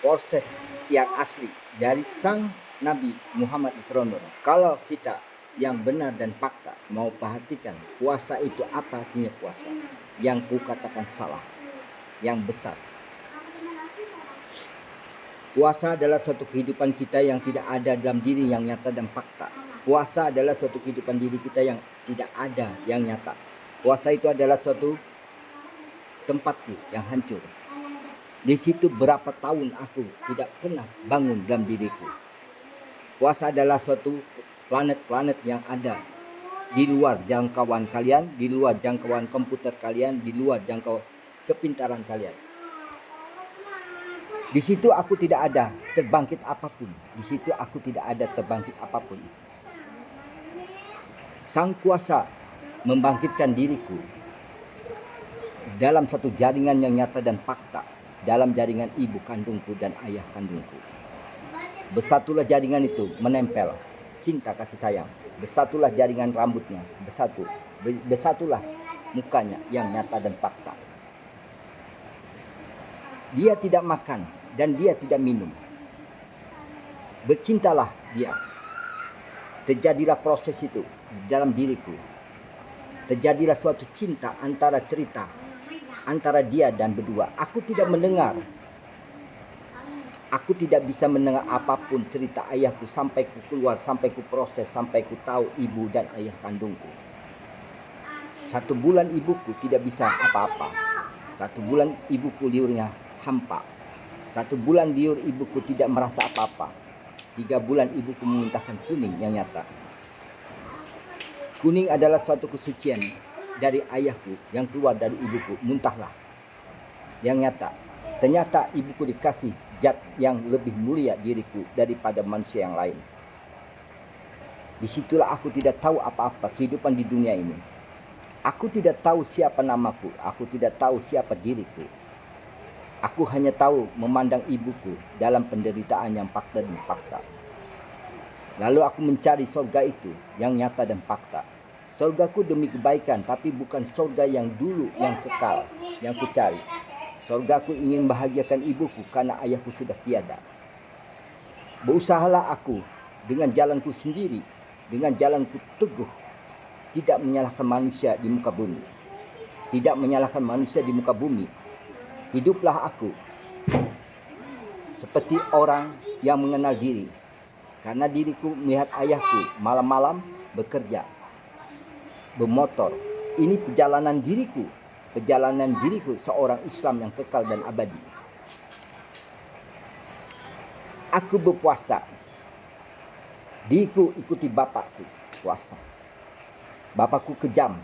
proses yang asli dari sang Nabi Muhammad SAW. Kalau kita yang benar dan fakta mau perhatikan puasa itu apa artinya puasa, yang ku katakan salah, yang besar. Puasa adalah suatu kehidupan kita yang tidak ada dalam diri yang nyata dan fakta. Puasa adalah suatu kehidupan diri kita yang tidak ada yang nyata. Puasa itu adalah suatu tempatku yang hancur. Di situ berapa tahun aku tidak pernah bangun dalam diriku. Puasa adalah suatu planet-planet yang ada di luar jangkauan kalian, di luar jangkauan komputer kalian, di luar jangkauan kepintaran kalian. Di situ aku tidak ada terbangkit apapun. Di situ aku tidak ada terbangkit apapun. Sang kuasa membangkitkan diriku dalam satu jaringan yang nyata dan fakta, dalam jaringan ibu kandungku dan ayah kandungku. Bersatulah jaringan itu menempel cinta kasih sayang. Bersatulah jaringan rambutnya, bersatulah mukanya yang nyata dan fakta. Dia tidak makan dan dia tidak minum. Bercintalah dia. Terjadilah proses itu di dalam diriku. Terjadilah suatu cinta antara cerita antara dia dan berdua. Aku tidak mendengar. Aku tidak bisa mendengar apapun cerita ayahku sampai ku keluar, sampai ku proses, sampai ku tahu ibu dan ayah kandungku. 1 bulan ibuku tidak bisa apa-apa. 1 bulan ibuku liurnya hampa. 1 bulan liur ibuku tidak merasa apa-apa. 3 bulan ibuku memuntahkan kuning yang nyata. Kuning adalah suatu kesucian dari ayahku yang keluar dari ibuku. Muntahlah yang nyata. Ternyata ibuku dikasih zat yang lebih mulia diriku daripada manusia yang lain. Disitulah aku tidak tahu apa-apa kehidupan di dunia ini. Aku tidak tahu siapa namaku. Aku tidak tahu siapa diriku. Aku hanya tahu memandang ibuku dalam penderitaan yang fakta dan fakta. Lalu aku mencari surga itu yang nyata dan fakta. Surgaku demi kebaikan, tapi bukan surga yang dulu, yang kekal, yang ku cari. Surgaku ingin bahagiakan ibuku karena ayahku sudah tiada. Berusahalah aku dengan jalanku sendiri, dengan jalanku teguh, tidak menyalahkan manusia di muka bumi. Tidak menyalahkan manusia di muka bumi. Hiduplah aku seperti orang yang mengenal diri. Karena diriku melihat ayahku malam-malam bekerja, bermotor. Ini perjalanan diriku. Perjalanan diriku seorang Islam yang kekal dan abadi. Aku berpuasa. Diriku ikuti bapakku puasa. Bapakku kejam.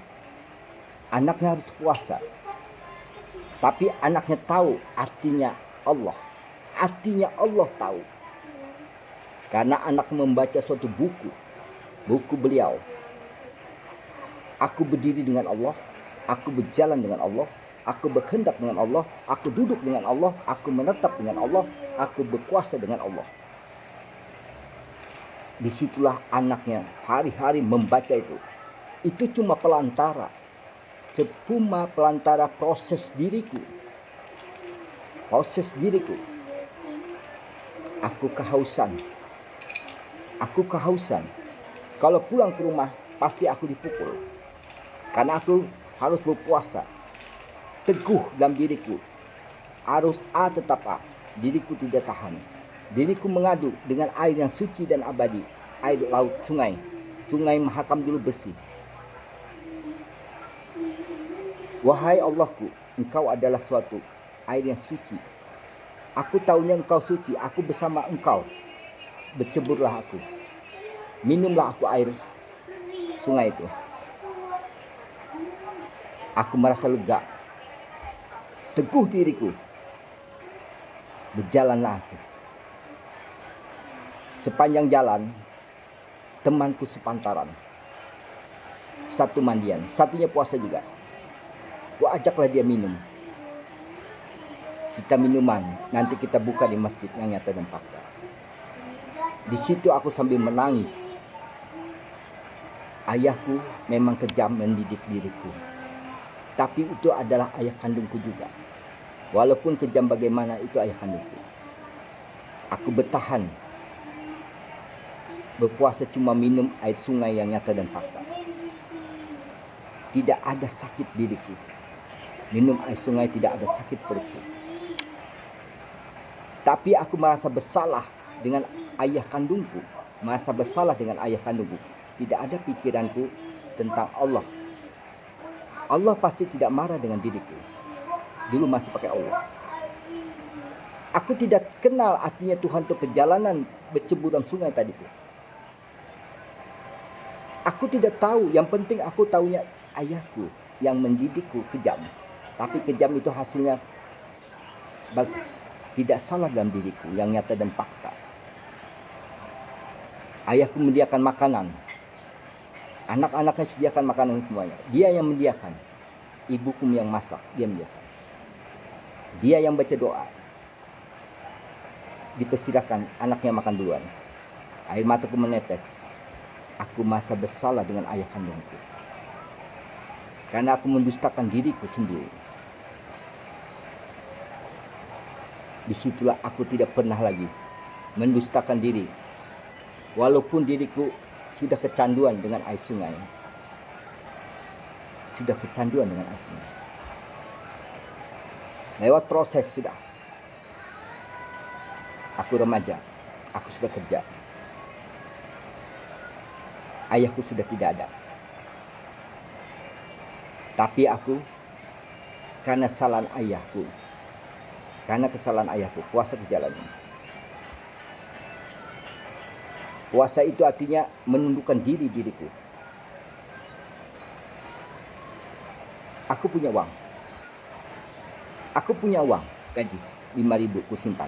Anaknya harus puasa. Tapi anaknya tahu artinya Allah. Artinya Allah tahu. Karena anak membaca suatu buku. Buku beliau. Aku berdiri dengan Allah. Aku berjalan dengan Allah. Aku berkehendak dengan Allah. Aku duduk dengan Allah. Aku menetap dengan Allah. Aku berkuasa dengan Allah. Disitulah anaknya hari-hari membaca itu. Itu cuma pelantara. Cuma pelantara proses diriku. Proses diriku. Aku kehausan. Aku kehausan. Kalau pulang ke rumah pasti aku dipukul. Karena aku harus berpuasa. Teguh dalam diriku. Harus A tetap A. Diriku tidak tahan. Diriku mengadu dengan air yang suci dan abadi. Air laut, sungai. Sungai Mahakam dulu bersih. Wahai Allahku, Engkau adalah suatu air yang suci. Aku tahunya Engkau suci. Aku bersama Engkau. Berceburlah aku. Minumlah aku air sungai itu. Aku merasa lega. Teguh diriku. Berjalanlah aku. Sepanjang jalan, temanku sepantaran. Satu mandian, satunya puasa juga. Ku ajaklah dia minum. Kita minuman, nanti kita buka di masjid yang nyata dan fakta. Di situ aku sambil menangis. Ayahku memang kejam mendidik diriku. Tapi itu adalah ayah kandungku juga. Walaupun kejam bagaimana, itu ayah kandungku. Aku bertahan berpuasa cuma minum air sungai yang nyata dan fakta. Tidak ada sakit diriku. Minum air sungai tidak ada sakit perutku. Tapi aku merasa bersalah dengan ayah kandungku. Merasa bersalah dengan ayah kandungku. Tidak ada pikiranku tentang Allah. Allah pasti tidak marah dengan diriku. Dulu masih pakai Allah. Aku tidak kenal artinya Tuhan itu perjalanan bercebur dalam sungai tadi tu. Aku tidak tahu, yang penting aku tahunya ayahku yang mendidikku kejam. Tapi kejam itu hasilnya bagus. Tidak salah dalam diriku yang nyata dan fakta. Ayahku menyediakan makanan. Anak-anaknya sediakan makanan semuanya. Dia yang menyediakan. Ibuku yang masak, dia menyediakan. Dia yang baca doa. Dipersilakan anaknya makan duluan. Air mataku menetes. Aku merasa bersalah dengan ayah kandungku. Karena aku mendustakan diriku sendiri. Disitulah aku tidak pernah lagi mendustakan diri. Walaupun diriku sudah kecanduan dengan air sungai. Sudah kecanduan dengan air sungai. Lewat proses sudah. Aku remaja. Aku sudah kerja. Ayahku sudah tidak ada. Tapi aku, karena kesalahan ayahku, puasa berjalan. Puasa itu artinya menundukkan diriku. Aku punya uang. Gaji 5.000 ku simpan.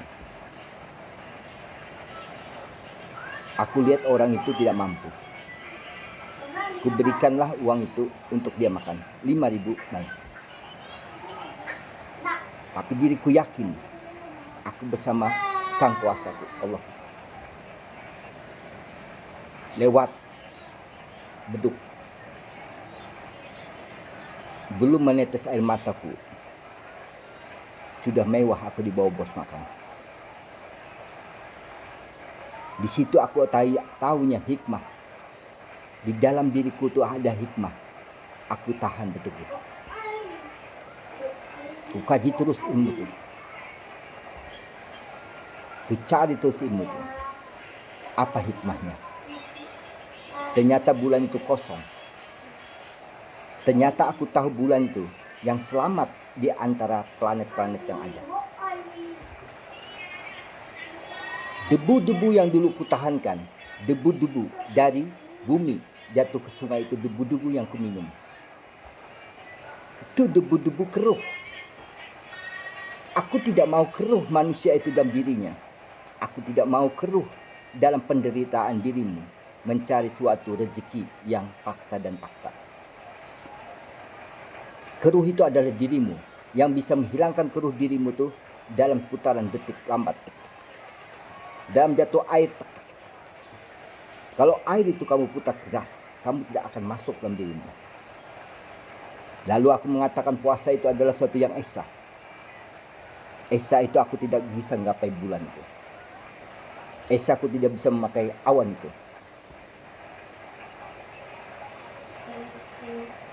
Aku lihat orang itu tidak mampu. Ku berikanlah uang itu untuk dia makan. 5.000 naik. Tapi diriku yakin aku bersama Sang Kuasaku, Allah. Lewat beduk. Belum menetes air mataku. Sudah mewah aku dibawa bos makan. Di situ aku tahunya hikmah. Di dalam diriku itu ada hikmah. Aku tahan betul. Ku kaji terus ilmu itu. Ku cari terus ilmu itu. Apa hikmahnya? Ternyata bulan itu kosong. Ternyata aku tahu bulan itu yang selamat di antara planet-planet yang ada. Debu-debu yang dulu kutahankan, debu-debu dari bumi jatuh ke sungai itu, debu-debu yang kuminum. Itu debu-debu keruh. Aku tidak mau keruh manusia itu dalam dirinya. Aku tidak mau keruh dalam penderitaan dirimu mencari suatu rezeki yang fakta dan fakta. Keruh itu adalah dirimu. Yang bisa menghilangkan keruh dirimu itu dalam putaran detik lambat. Dalam jatuh air. Kalau air itu kamu putar keras, kamu tidak akan masuk dalam dirimu. Lalu aku mengatakan puasa itu adalah suatu yang esa. Esa itu aku tidak bisa menggapai bulan itu. Esa aku tidak bisa memakai awan itu.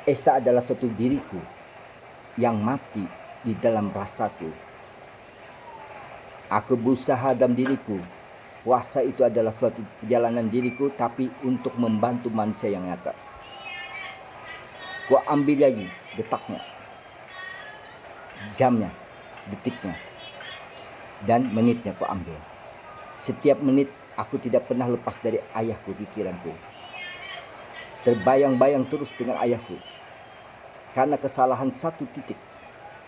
Esa adalah suatu diriku yang mati di dalam rasaku. Aku berusaha dalam diriku. Puasa itu adalah suatu perjalanan diriku, tapi untuk membantu manusia yang nyata. Ku ambil lagi detaknya, jamnya, detiknya, dan menitnya ku ambil. Setiap menit aku tidak pernah lepas dari ayahku, pikiranku. Terbayang-bayang terus dengan ayahku. Karena kesalahan satu titik,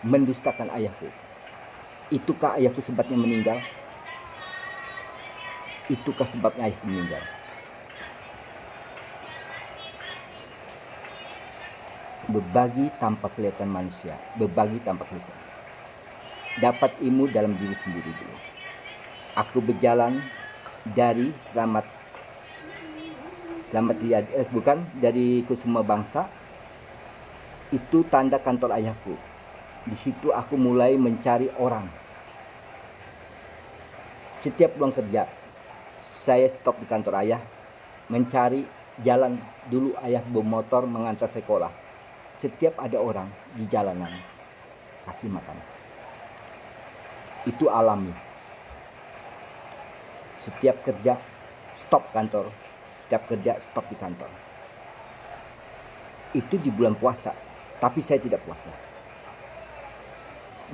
mendustakan ayahku. Itukah ayahku sebabnya meninggal? Itukah sebabnya ayahku meninggal? Berbagi tanpa kelihatan manusia. Berbagi tanpa kelihatan. Dapat ilmu dalam diri sendiri dulu. Aku berjalan dari dari Kusuma Bangsa. Itu tanda kantor ayahku. Di situ aku mulai mencari orang. Setiap pulang kerja, saya stop di kantor ayah, mencari jalan dulu ayah bermotor mengantar sekolah. Setiap ada orang di jalanan, kasih makan. Itu alami. Setiap kerja, stop kantor. Setiap kerja, stop di kantor. Itu di bulan puasa, tapi saya tidak puasa.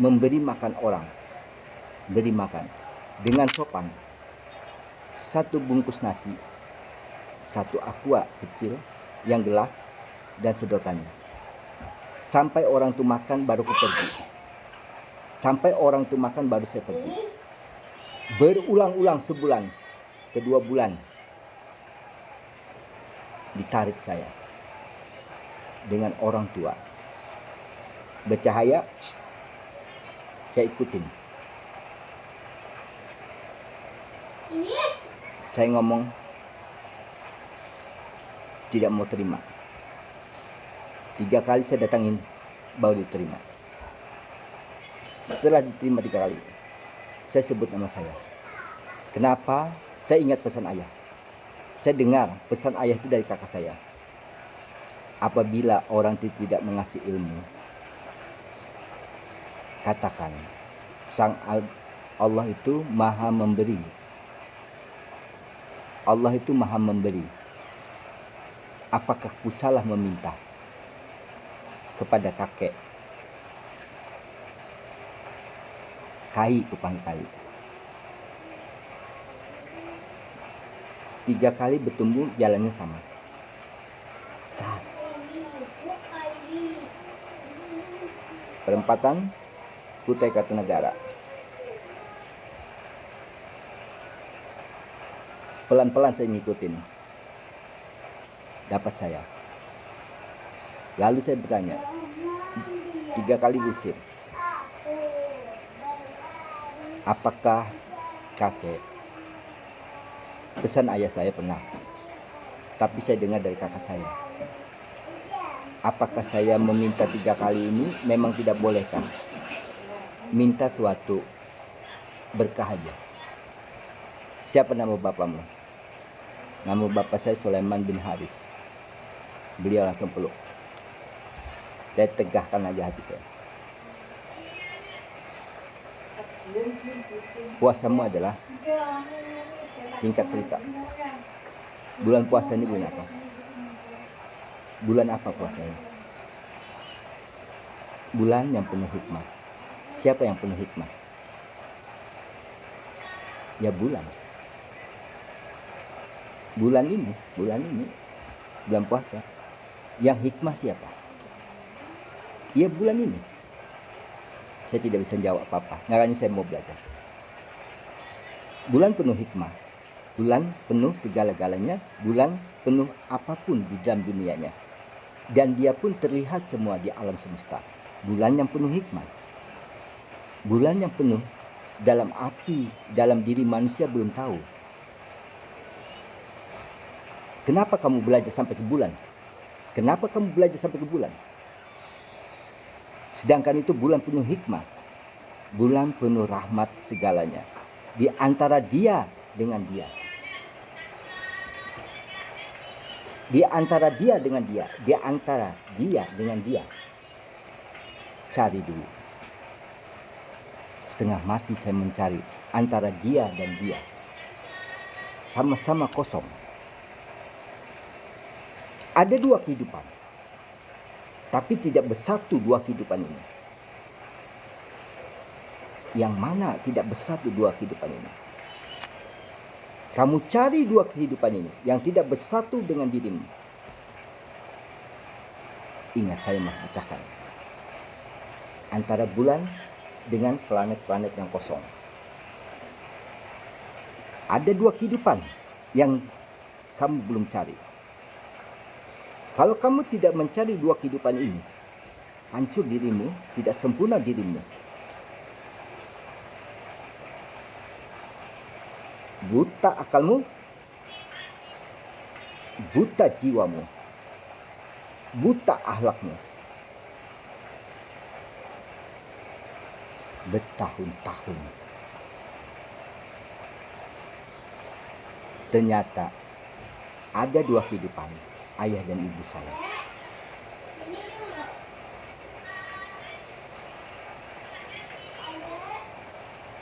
Memberi makan orang, beri makan dengan sopan. 1 bungkus nasi, 1 aqua kecil yang gelas, dan sedotannya. Sampai orang itu makan baru aku pergi. Sampai orang itu makan baru saya pergi. Berulang-ulang sebulan, kedua bulan, ditarik saya dengan orang tua. Bercahaya, saya ikutin. Saya ngomong tidak mau terima. 3 kali saya datangin baru diterima. Setelah diterima 3 kali, saya sebut nama saya. Kenapa? Saya ingat pesan ayah. Saya dengar pesan ayah itu dari kakak saya. Apabila orang itu tidak mengasih ilmu, katakan Sang Allah itu maha memberi. Allah itu maha memberi. Apakah ku salah meminta kepada kakek? Kai, ku panggil Kai. 3 kali bertemu jalannya sama. Cas. Perempatan Kutai Kartanegara. Pelan-pelan saya ngikutin. Dapat saya. Lalu saya bertanya, 3 kali usir. Apakah kakek? Pesan ayah saya pernah. Tapi saya dengar dari kakak saya. Apakah saya meminta 3 kali ini memang tidak bolehkah? Minta suatu berkah aja. Siapa nama bapakmu? Nama bapak saya Sulaiman bin Haris. Beliau langsung peluk. Saya tegahkan aja hati saya. Puasamu adalah, singkat cerita, bulan puasa ini bulan apa? Bulan apa puasanya? Bulan yang penuh hikmah. Siapa yang penuh hikmah? Ya bulan. Bulan ini, bulan puasa. Yang hikmah siapa? Ya bulan ini. Saya tidak bisa jawab apa-apa. Makanya saya mau belajar. Bulan penuh hikmah. Bulan penuh segala-galanya. Bulan penuh apapun di dalam dunianya. Dan dia pun terlihat semua di alam semesta. Bulan yang penuh hikmah. Bulan yang penuh dalam arti, dalam diri manusia belum tahu. Kenapa kamu belajar sampai ke bulan? Kenapa kamu belajar sampai ke bulan? Sedangkan itu bulan penuh hikmah. Bulan penuh rahmat segalanya. Di antara dia dengan dia. Di antara dia dengan dia. Di antara dia dengan dia. Cari dulu. Setengah mati saya mencari antara dia dan dia. Sama-sama kosong. Ada 2 kehidupan. Tapi tidak bersatu 2 kehidupan ini. Yang mana tidak bersatu 2 kehidupan ini? Kamu cari 2 kehidupan ini yang tidak bersatu dengan dirimu. Ingat, saya masih pecahkan antara bulan dengan planet-planet yang kosong. Ada 2 kehidupan yang kamu belum cari. Kalau kamu tidak mencari 2 kehidupan ini, hancur dirimu, tidak sempurna dirimu. Buta akalmu, buta jiwamu, buta akhlakmu. Bertahun-tahun Ternyata ada dua kehidupan, ayah dan ibu saya.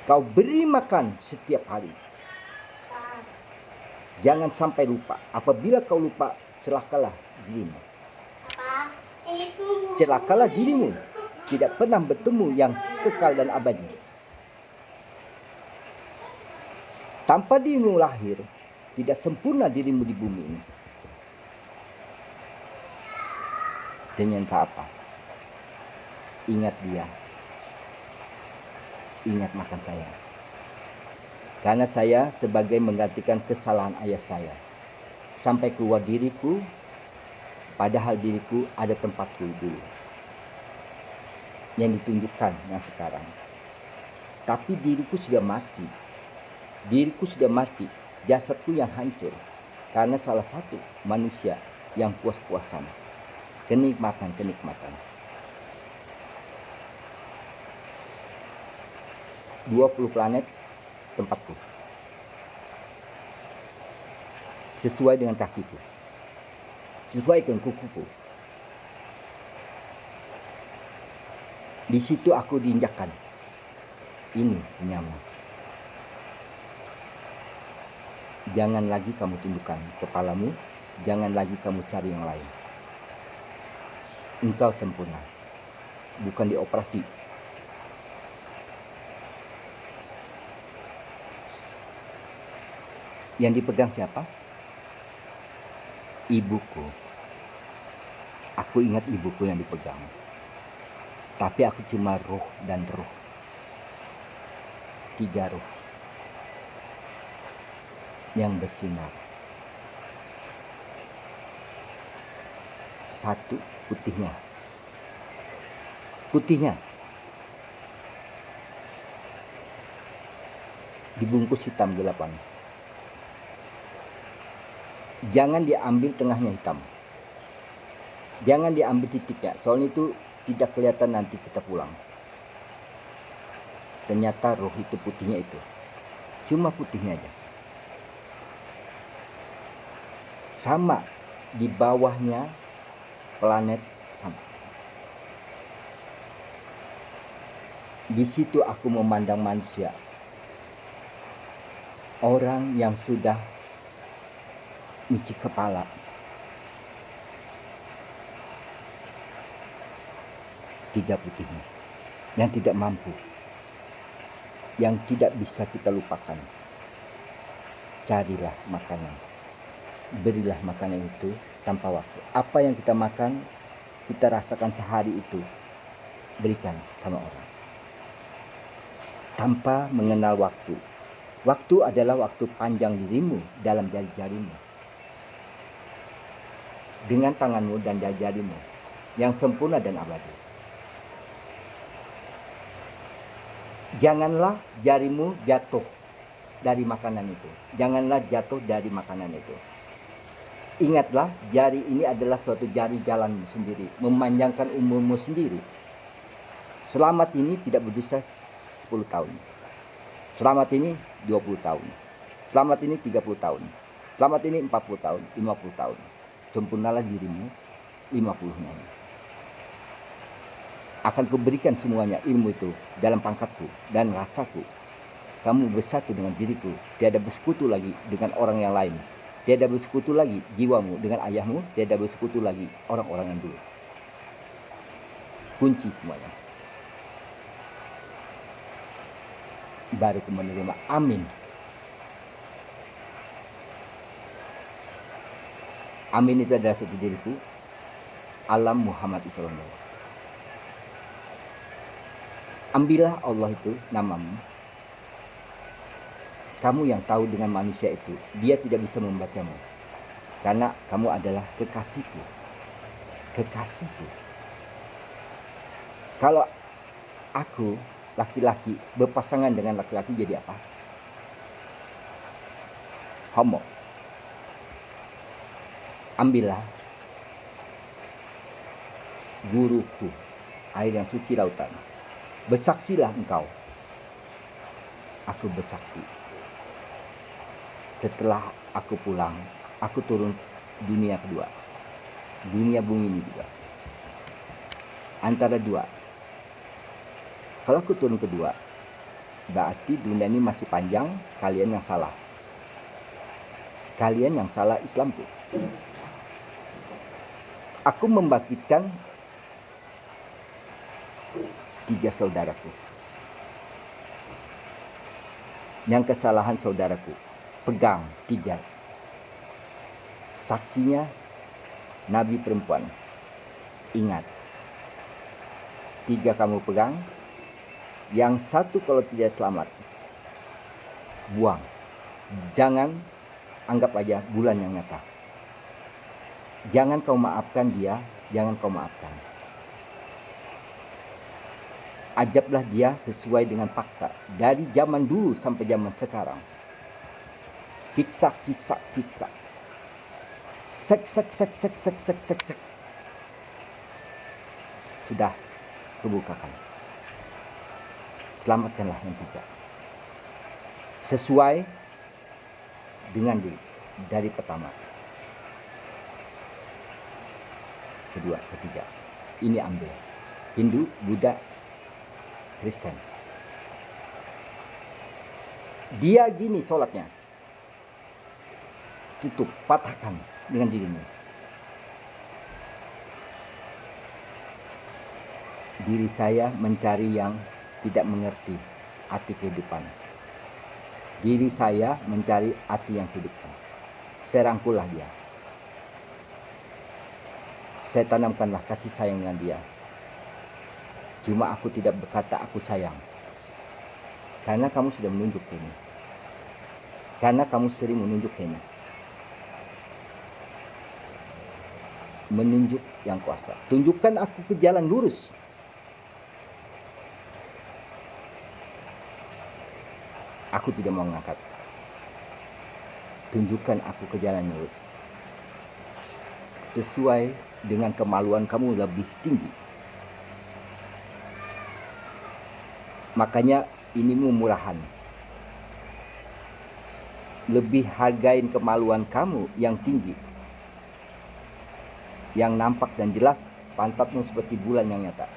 Kau beri makan setiap hari. Jangan sampai lupa. Apabila kau lupa, celakalah dirimu. Celakalah dirimu. Tidak pernah bertemu yang kekal dan abadi. Tanpa dirimu lahir, tidak sempurna dirimu di bumi ini. Ternyata apa? Ingat dia. Ingat makan saya. Karena saya sebagai menggantikan kesalahan ayah saya. Sampai keluar diriku, padahal diriku ada tempatku dulu. Yang ditunjukkan yang sekarang. Tapi diriku sudah mati. Diriku sudah mati. Jasadku yang hancur. Karena salah satu manusia yang puas-puasan. Kenikmatan. 20 planet tempatku. Sesuai dengan kakiku. Sesuai dengan kukuku. Di situ aku diinjakkan. Ini nyaman. Jangan lagi kamu tundukkan kepalamu. Jangan lagi kamu cari yang lain. Engkau sempurna. Bukan dioperasi. Yang dipegang siapa? Ibuku. Aku ingat ibuku yang dipegang. Tapi aku cuma roh dan roh. 3 roh. Yang bersinar. 1 putihnya. Putihnya. Dibungkus hitam gelapan. Jangan diambil tengahnya hitam. Jangan diambil titiknya. Soalnya itu tidak kelihatan nanti kita pulang. Ternyata roh itu putihnya itu. Cuma putihnya aja. Sama di bawahnya planet sama. Di situ aku memandang manusia. Orang yang sudah micik kepala. 3 putihnya. Yang tidak mampu. Yang tidak bisa kita lupakan. Carilah makanan. Berilah makanan itu tanpa waktu. Apa yang kita makan, kita rasakan sehari itu. Berikan sama orang. Tanpa mengenal waktu. Waktu adalah waktu panjang dirimu dalam jari-jarimu. Dengan tanganmu dan jari-jarimu yang sempurna dan abadi. Janganlah jarimu jatuh dari makanan itu. Janganlah jatuh dari makanan itu. Ingatlah, jari ini adalah suatu jari jalanmu sendiri, memanjangkan umurmu sendiri. Selamat ini tidak berdosa 10 tahun. Selamat ini 20 tahun. Selamat ini 30 tahun. Selamat ini 40 tahun, 50 tahun. Sempurnalah dirimu 50-nya. Akan kuberikan semuanya ilmu itu dalam pangkatku dan rasaku. Kamu bersatu dengan diriku. Tiada bersekutu lagi dengan orang yang lain. Tiada bersekutu lagi jiwamu dengan ayahmu. Tiada bersekutu lagi orang-orang yang dulu. Kunci semuanya. Baru ku menerima. Amin. Amin itu adalah satu diriku. Alam Muhammad Islamullah. Ambillah Allah itu namamu. Kamu yang tahu dengan manusia itu. Dia tidak bisa membacamu. Karena kamu adalah kekasihku. Kekasihku. Kalau aku laki-laki berpasangan dengan laki-laki jadi apa? Homo. Ambillah guruku, air yang suci lautan. Bersaksilah engkau. Aku bersaksi. Setelah aku pulang, aku turun dunia kedua, dunia bumi ini juga. Antara dua, kalau aku turun kedua, berarti dunia ini masih panjang. Kalian yang salah, kalian yang salah Islamku. Aku membangkitkan 3 saudaraku. Yang kesalahan saudaraku, pegang 3. Saksinya Nabi perempuan. Ingat, 3 kamu pegang. Yang 1 kalau tidak selamat, buang. Jangan anggap aja bulan yang nyata. Jangan kau maafkan dia, jangan kau maafkan. Ajablah dia sesuai dengan fakta. Dari zaman dulu sampai zaman sekarang. Siksa, siksa, siksa. Sek. Sudah, kebukakan. Selamatkanlah yang 3. Sesuai dengan diri. Dari pertama, kedua, ketiga. Ini ambil. Hindu, Buddha, Kristen. Dia gini sholatnya. Tutup, patahkan dengan dirimu. Diri saya mencari yang tidak mengerti arti kehidupan. Diri saya mencari arti yang kehidupan. Saya rangkullah dia. Saya tanamkanlah kasih sayang dengan dia. Cuma aku tidak berkata aku sayang. Karena kamu sudah menunjuk ini. Karena kamu sering menunjuk ini. Menunjuk yang kuasa. Tunjukkan aku ke jalan lurus. Aku tidak mau mengangkat. Tunjukkan aku ke jalan lurus. Sesuai dengan kemaluan kamu lebih tinggi. Makanya ini murahan. Lebih hargain kemaluan kamu yang tinggi. Yang nampak dan jelas, pantatmu seperti bulan yang nyata.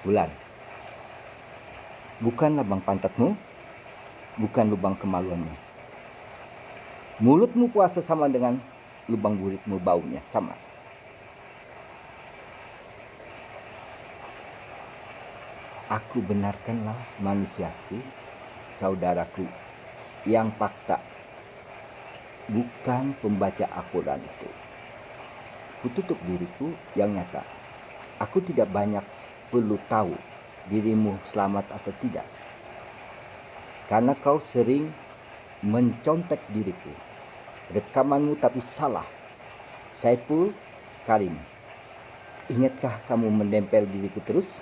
Bulan. Bukan lubang pantatmu, bukan lubang kemaluanmu. Mulutmu puasa sama dengan lubang buritmu, baunya sama. Aku benarkanlah manusiaku, saudaraku yang fakta, bukan pembaca Al-Quran itu. Kututup diriku yang nyata. Aku tidak banyak perlu tahu dirimu selamat atau tidak. Karena kau sering mencontek diriku. Rekamanmu tapi salah. Saiful Karim. Ingatkah kamu menempel diriku terus?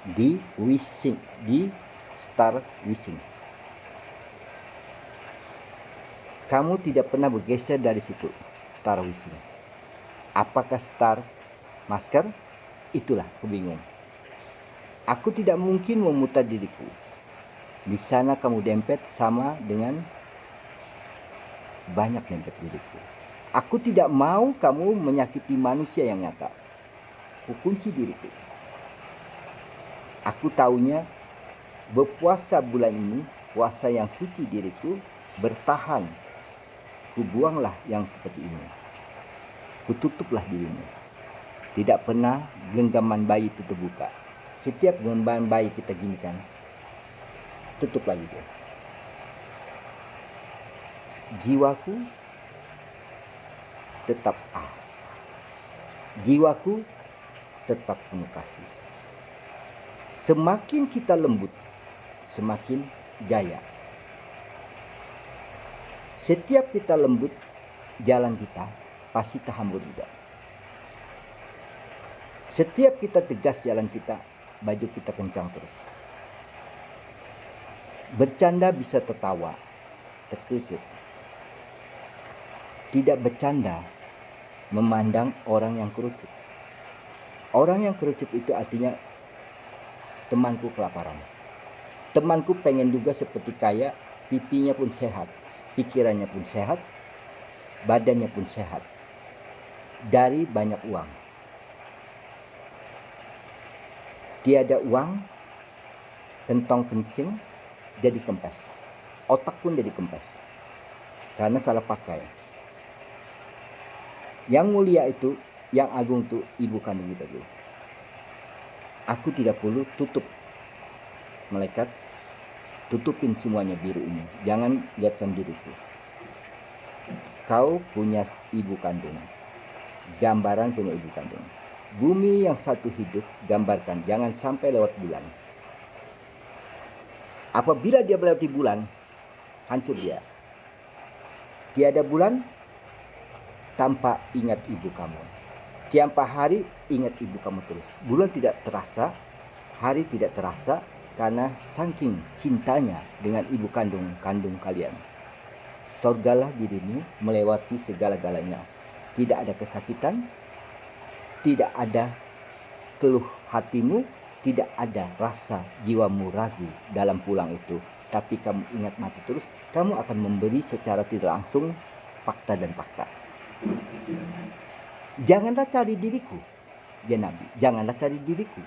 Di wishing, di star wishing. Kamu tidak pernah bergeser dari situ, star wishing. Apakah star masker? Itulah kebingung. Aku tidak mungkin memutar diriku. Di sana kamu dempet sama dengan banyak dempet diriku. Aku tidak mau kamu menyakiti manusia yang nyata. Kukunci diriku. Aku taunya berpuasa bulan ini, puasa yang suci diriku, bertahan. Kubuanglah yang seperti ini. Kututuplah dirimu. Tidak pernah genggaman bayi itu terbuka. Setiap genggaman bayi kita gini kan, tutup lagi dia. Jiwaku tetap jiwaku tetap penuh kasih. Semakin kita lembut, semakin jaya. Setiap kita lembut, jalan kita pasti terhambur juga. Setiap kita tegas jalan kita, baju kita kencang terus. Bercanda bisa tertawa, terkejut. Tidak bercanda memandang orang yang kerucut. Orang yang kerucut itu artinya temanku kelaparan. Temanku pengen juga seperti kaya, pipinya pun sehat, pikirannya pun sehat, badannya pun sehat. Dari banyak uang. Tiada uang, kentong kencing, jadi kempes. Otak pun jadi kempes. Karena salah pakai. Yang mulia itu, yang agung itu ibu kandung kita dulu. Aku tidak perlu tutup. Malaikat, tutupin semuanya biru ini. Jangan lihatkan diriku. Kau punya ibu kandung. Gambaran punya ibu kandung. Bumi yang satu hidup, gambarkan. Jangan sampai lewat bulan. Apabila dia melewati bulan, hancur dia. Tiada bulan, tanpa ingat ibu kamu. Tiap hari ingat ibu kamu terus. Bulan tidak terasa, hari tidak terasa, karena saking cintanya dengan ibu kandung kalian. Sorgalah dirimu melewati segala-galanya. Tidak ada kesakitan, tidak ada keluh hatimu, tidak ada rasa jiwamu ragu dalam pulang itu. Tapi kamu ingat mati terus, kamu akan memberi secara tidak langsung fakta dan fakta. Janganlah cari diriku, ya Nabi. Janganlah cari diriku.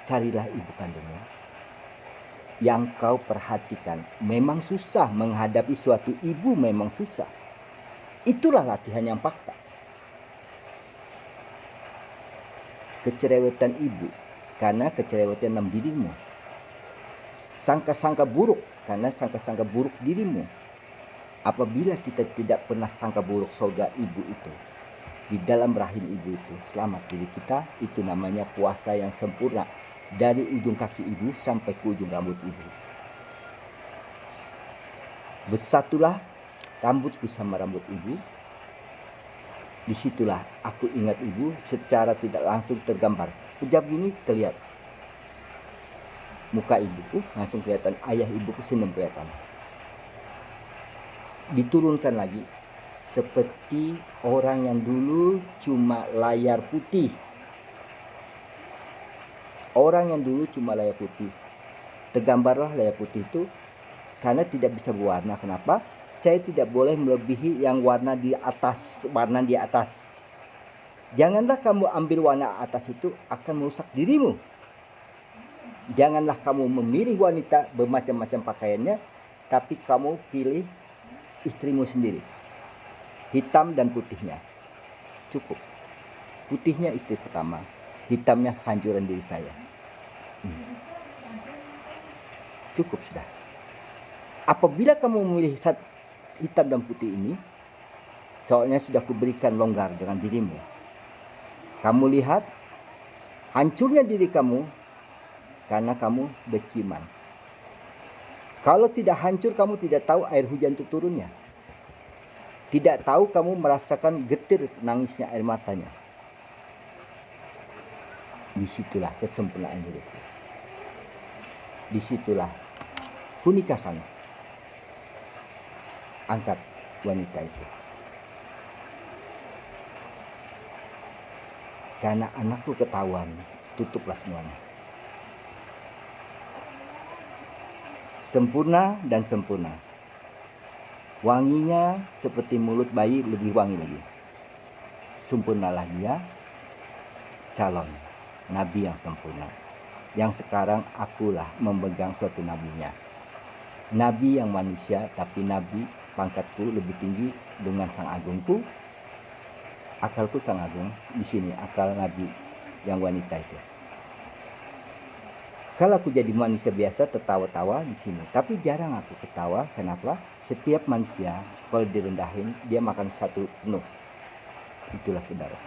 Carilah ibu kandungmu. Yang kau perhatikan. Memang susah menghadapi suatu ibu, memang susah. Itulah latihan yang fakta. Kecerewetan ibu, karena kecerewetan dalam dirimu. Sangka-sangka buruk, karena sangka-sangka buruk dirimu. Apabila kita tidak pernah sangka buruk surga ibu itu, di dalam rahim ibu itu, selamat diri kita, itu namanya puasa yang sempurna. Dari ujung kaki ibu sampai ke ujung rambut ibu. Bersatulah rambutku sama rambut ibu. Disitulah aku ingat ibu secara tidak langsung tergambar. Kejap gini terlihat muka ibuku, langsung kelihatan ayah ibuku senyum kelihatan. Diturunkan lagi seperti orang yang dulu cuma layar putih. Orang yang dulu cuma layar putih. Tergambarlah layar putih itu karena tidak bisa berwarna. Kenapa? Saya tidak boleh melebihi yang warna di atas. Janganlah kamu ambil warna atas itu, akan merusak dirimu. Janganlah kamu memilih wanita bermacam-macam pakaiannya, tapi kamu pilih istrimu sendiri. Hitam dan putihnya. Cukup. Putihnya istri pertama, hitamnya kehancuran diri saya. Cukup sudah. Apabila kamu memilih hitam dan putih ini, soalnya sudah kuberikan longgar dengan dirimu. Kamu lihat hancurnya diri kamu karena kamu berciuman. Kalau tidak hancur, kamu tidak tahu air hujan itu turunnya. Tidak tahu kamu merasakan getir nangisnya air matanya. Disitulah kesempurnaan diriku. Disitulah kunikahkan. Angkat wanita itu. Karena anakku ketahuan, tutuplah semuanya. Sempurna dan sempurna. Wanginya seperti mulut bayi, lebih wangi lagi. Sempurnalah dia, calon nabi yang sempurna. Yang sekarang akulah memegang suatu nabinya. Nabi yang manusia, tapi nabi pangkatku lebih tinggi dengan sang agungku. Akalku sang agung, di sini akal nabi yang wanita itu. Kalau aku jadi manusia biasa tertawa-tawa di sini, tapi jarang aku ketawa. Kenapa? Setiap manusia kalau direndahin dia makan satu penuh. Itulah saudara.